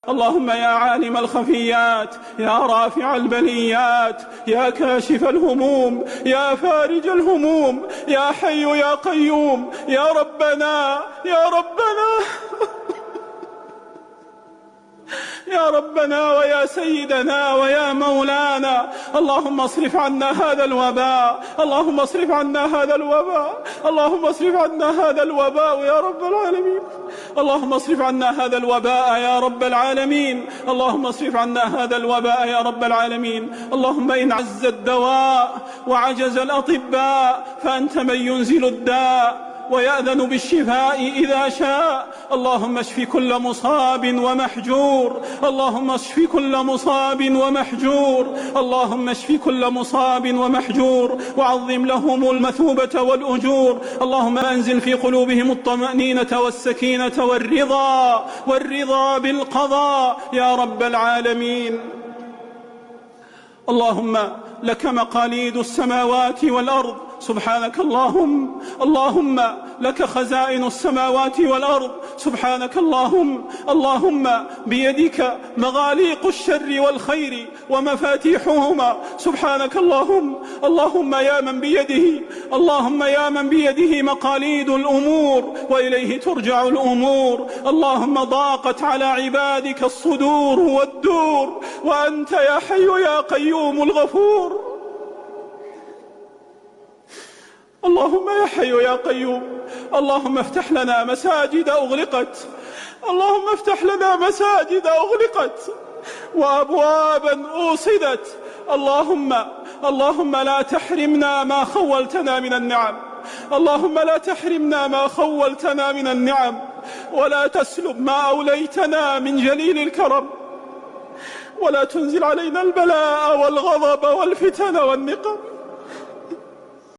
اللهم يا عالم الخفيات، يا رافع البليات، يا كاشف الهموم، يا فارج الهموم، يا حي يا قيوم، يا ربنا يا ربنا يا ربنا ويا سيدنا ويا مولانا، اللهم اصرف عنا هذا الوباء، اللهم اصرف عنا هذا الوباء، اللهم اصرف عنا هذا الوباء يا رب العالمين، اللهم اصرف عنا هذا الوباء يا رب العالمين، اللهم اصرف عنا هذا الوباء يا رب العالمين. اللهم إن عز الدواء وعجز الأطباء فأنت من ينزل الداء ويأذن بالشفاء إذا شاء. اللهم اشف كل مصاب ومحجور، اللهم اشف كل مصاب ومحجور، اللهم اشف كل مصاب ومحجور، وعظم لهم المثوبة والأجور. اللهم أنزل في قلوبهم الطمأنينة والسكينة والرضا بالقضاء يا رب العالمين. اللهم لك مقاليد السماوات والأرض، سبحانك اللهم، اللهم لك خزائن السماوات والأرض، سبحانك اللهم، اللهم بيدك مغاليق الشر والخير ومفاتيحهما، سبحانك اللهم، اللهم يا من بيده، اللهم يا من بيده مقاليد الأمور وإليه ترجع الأمور. اللهم ضاقت على عبادك الصدور والدور، وأنت يا حي يا قيوم الغفور. اللهم يا حي يا قيوم، اللهم افتح لنا مساجد أغلقت، اللهم افتح لنا مساجد أغلقت وأبوابا أوصدت. اللهم لا تحرمنا ما خولتنا من النعم، اللهم لا تحرمنا ما خولتنا من النعم، ولا تسلب ما أوليتنا من جليل الكرم، ولا تنزل علينا البلاء والغضب والفتن والنقم.